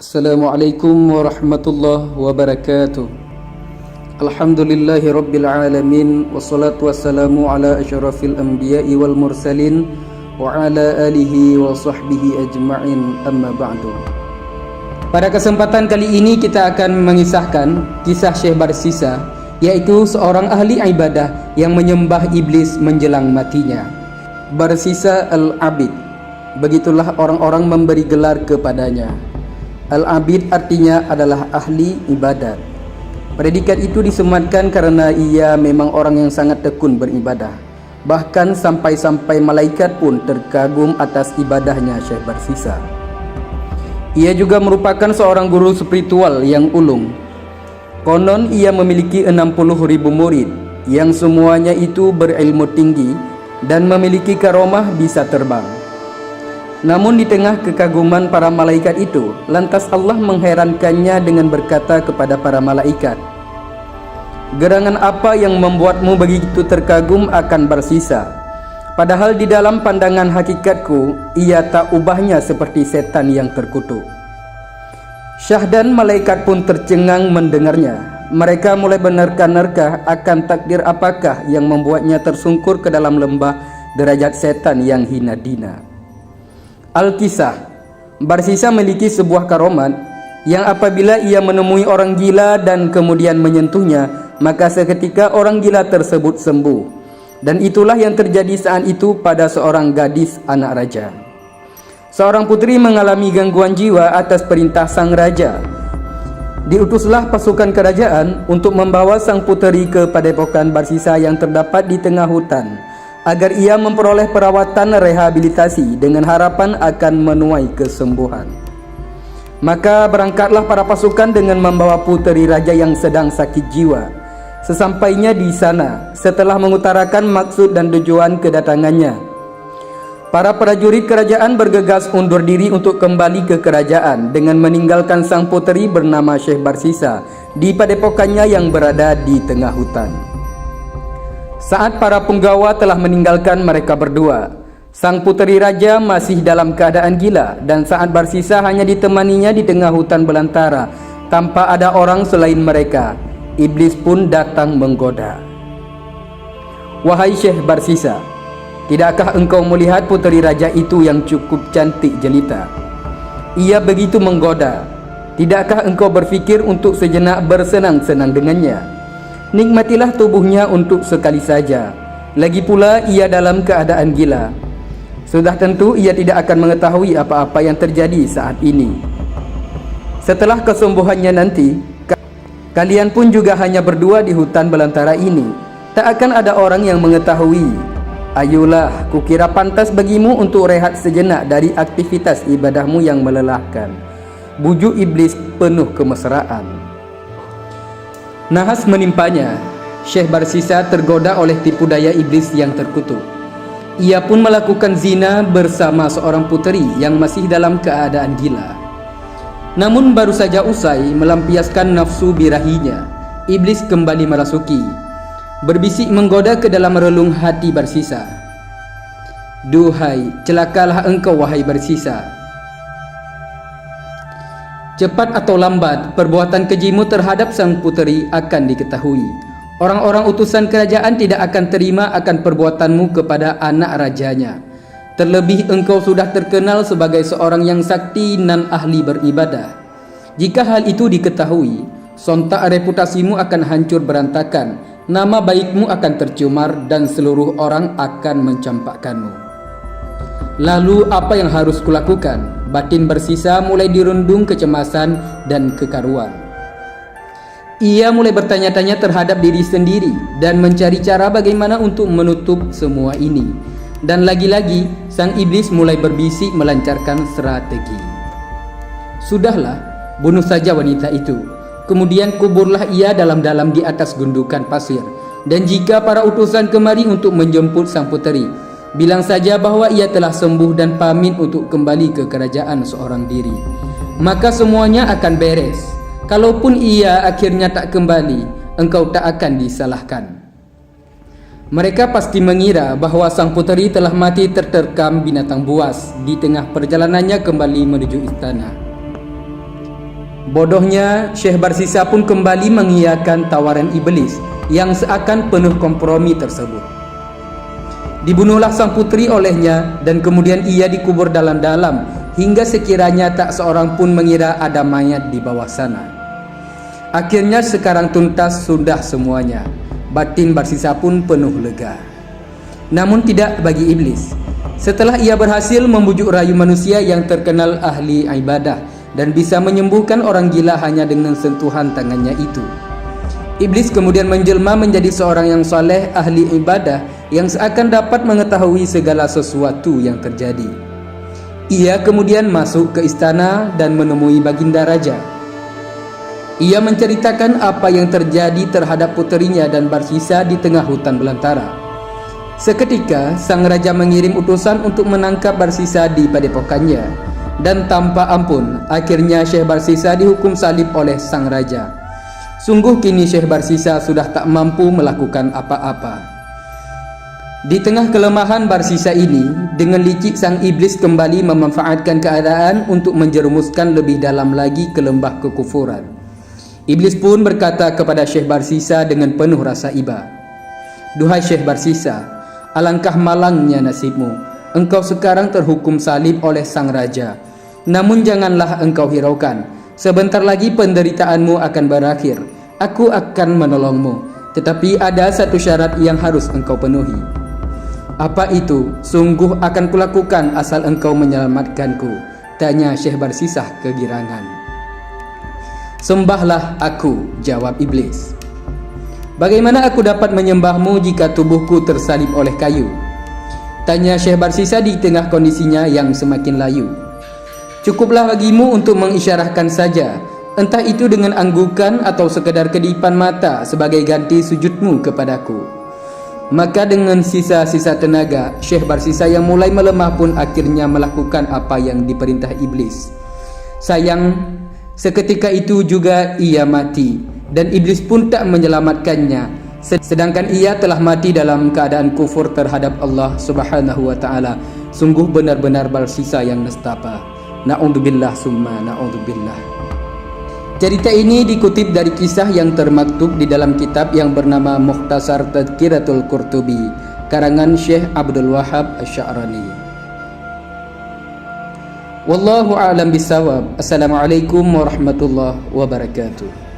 Assalamualaikum warahmatullahi wabarakatuh. Alhamdulillahi rabbil alamin. Wassalatu wassalamu ala asyrafil anbiya'i wal mursalin wa ala alihi wa sahbihi ajma'in, amma ba'du. Pada kesempatan kali ini kita akan mengisahkan kisah Syekh Barsisa, yaitu seorang ahli ibadah yang menyembah iblis menjelang matinya. Barsisa al-Abid, begitulah orang-orang memberi gelar kepadanya. Al-Abid artinya adalah ahli ibadat. Predikat itu disematkan karena ia memang orang yang sangat tekun beribadah. Bahkan sampai-sampai malaikat pun terkagum atas ibadahnya Syekh Barsisa. Ia juga merupakan seorang guru spiritual yang ulung. Konon ia memiliki 60.000 murid yang semuanya itu berilmu tinggi dan memiliki karomah bisa terbang. Namun di tengah kekaguman para malaikat itu, lantas Allah mengherankannya dengan berkata kepada para malaikat, "Gerangan apa yang membuatmu begitu terkagum akan Barsisa? Padahal di dalam pandangan hakikatku, ia tak ubahnya seperti setan yang terkutuk." Syah dan malaikat pun tercengang mendengarnya. Mereka mulai menerka-nerka akan takdir apakah yang membuatnya tersungkur ke dalam lembah derajat setan yang hina dina. Al-Kisah, Barsisa memiliki sebuah karomat yang apabila ia menemui orang gila dan kemudian menyentuhnya, maka seketika orang gila tersebut sembuh. Dan itulah yang terjadi saat itu pada seorang gadis anak raja. Seorang putri mengalami gangguan jiwa atas perintah sang raja. Diutuslah pasukan kerajaan untuk membawa sang puteri ke padepokan Barsisa yang terdapat di tengah hutan, agar ia memperoleh perawatan rehabilitasi dengan harapan akan menuai kesembuhan. Maka berangkatlah para pasukan dengan membawa puteri raja yang sedang sakit jiwa. Sesampainya di sana, setelah mengutarakan maksud dan tujuan kedatangannya, para prajurit kerajaan bergegas undur diri untuk kembali ke kerajaan dengan meninggalkan sang puteri bernama Syekh Barsisa di padepokannya yang berada di tengah hutan. Saat para penggawa telah meninggalkan mereka berdua, sang puteri raja masih dalam keadaan gila, dan saat Barsisa hanya ditemaninya di tengah hutan belantara tanpa ada orang selain mereka, iblis pun datang menggoda. "Wahai Syekh Barsisa, tidakkah engkau melihat puteri raja itu yang cukup cantik jelita? Ia begitu menggoda. Tidakkah engkau berfikir untuk sejenak bersenang-senang dengannya? Nikmatilah tubuhnya untuk sekali saja. Lagi pula ia dalam keadaan gila. Sudah tentu ia tidak akan mengetahui apa-apa yang terjadi saat ini. Setelah kesembuhannya nanti, kalian pun juga hanya berdua di hutan belantara ini. Tak akan ada orang yang mengetahui. Ayolah, kukira pantas bagimu untuk rehat sejenak dari aktivitas ibadahmu yang melelahkan." Bujuk iblis penuh kemesraan. Nahas menimpanya. Syekh Barsisa tergoda oleh tipu daya iblis yang terkutuk. Ia pun melakukan zina bersama seorang puteri yang masih dalam keadaan gila. Namun baru saja usai melampiaskan nafsu birahinya, iblis kembali merasuki, berbisik menggoda ke dalam relung hati Barsisa. "Duhai, celakalah engkau wahai Barsisa. Cepat atau lambat, perbuatan kejimu terhadap sang puteri akan diketahui. Orang-orang utusan kerajaan tidak akan terima akan perbuatanmu kepada anak rajanya. Terlebih engkau sudah terkenal sebagai seorang yang sakti dan ahli beribadah. Jika hal itu diketahui, sontak reputasimu akan hancur berantakan, nama baikmu akan tercemar dan seluruh orang akan mencampakkanmu. Lalu apa yang harus kulakukan?" Batin Barsisa mulai dirundung kecemasan dan kekaruan. Ia mulai bertanya-tanya terhadap diri sendiri dan mencari cara bagaimana untuk menutup semua ini. Dan lagi-lagi sang iblis mulai berbisik melancarkan strategi. "Sudahlah, bunuh saja wanita itu. Kemudian kuburlah ia dalam-dalam di atas gundukan pasir. Dan jika para utusan kemari untuk menjemput sang puteri, bilang saja bahwa ia telah sembuh dan pamit untuk kembali ke kerajaan seorang diri. Maka semuanya akan beres. Kalaupun ia akhirnya tak kembali, engkau tak akan disalahkan." Mereka pasti mengira bahwa sang puteri telah mati terterkam binatang buas di tengah perjalanannya kembali menuju istana. Bodohnya, Syekh Barsisa pun kembali mengiyakan tawaran iblis yang seakan penuh kompromi tersebut. Dibunuhlah sang putri olehnya dan kemudian ia dikubur dalam-dalam hingga sekiranya tak seorang pun mengira ada mayat di bawah sana. Akhirnya sekarang tuntas sudah semuanya. Batin Barsisa pun penuh lega. Namun tidak bagi iblis. Setelah ia berhasil membujuk rayu manusia yang terkenal ahli ibadah dan bisa menyembuhkan orang gila hanya dengan sentuhan tangannya itu, iblis kemudian menjelma menjadi seorang yang saleh, ahli ibadah yang seakan dapat mengetahui segala sesuatu yang terjadi. Ia kemudian masuk ke istana dan menemui Baginda Raja. Ia menceritakan apa yang terjadi terhadap puterinya dan Barsisa di tengah hutan belantara. Seketika sang raja mengirim utusan untuk menangkap Barsisa di padepokannya, dan tanpa ampun akhirnya Syekh Barsisa dihukum salib oleh sang raja. Sungguh kini Syekh Barsisa sudah tak mampu melakukan apa-apa. Di tengah kelemahan Barsisa ini, dengan licik sang iblis kembali memanfaatkan keadaan untuk menjerumuskan lebih dalam lagi ke lembah kekufuran. Iblis pun berkata kepada Syekh Barsisa dengan penuh rasa iba, "Duhai Syekh Barsisa, alangkah malangnya nasibmu. Engkau sekarang terhukum salib oleh sang raja. Namun janganlah engkau hiraukan. Sebentar lagi penderitaanmu akan berakhir. Aku akan menolongmu. Tetapi ada satu syarat yang harus engkau penuhi." "Apa itu? Sungguh akan kulakukan asal engkau menyelamatkanku," tanya Syekh Barsisa kegirangan. "Sembahlah aku," jawab iblis. "Bagaimana aku dapat menyembahmu jika tubuhku tersalib oleh kayu?" tanya Syekh Barsisa di tengah kondisinya yang semakin layu. "Cukuplah bagimu untuk mengisyarahkan saja, entah itu dengan anggukan atau sekedar kedipan mata sebagai ganti sujudmu kepadaku." Maka dengan sisa-sisa tenaga, Syekh Barsisa yang mulai melemah pun akhirnya melakukan apa yang diperintah iblis. Sayang, seketika itu juga ia mati, dan iblis pun tak menyelamatkannya, sedangkan ia telah mati dalam keadaan kufur terhadap Allah Subhanahu wa taala. Sungguh benar-benar Barsisa yang nestapa. Na'udzubillah summa na'udzubillah. Cerita ini dikutip dari kisah yang termaktub di dalam kitab yang bernama Mukhtasar Tadhkiratul Qurtubi, karangan Syekh Abdul Wahhab Asy-Sya'rani. Wallahu a'lam bishawab. Assalamualaikum warahmatullahi wabarakatuh.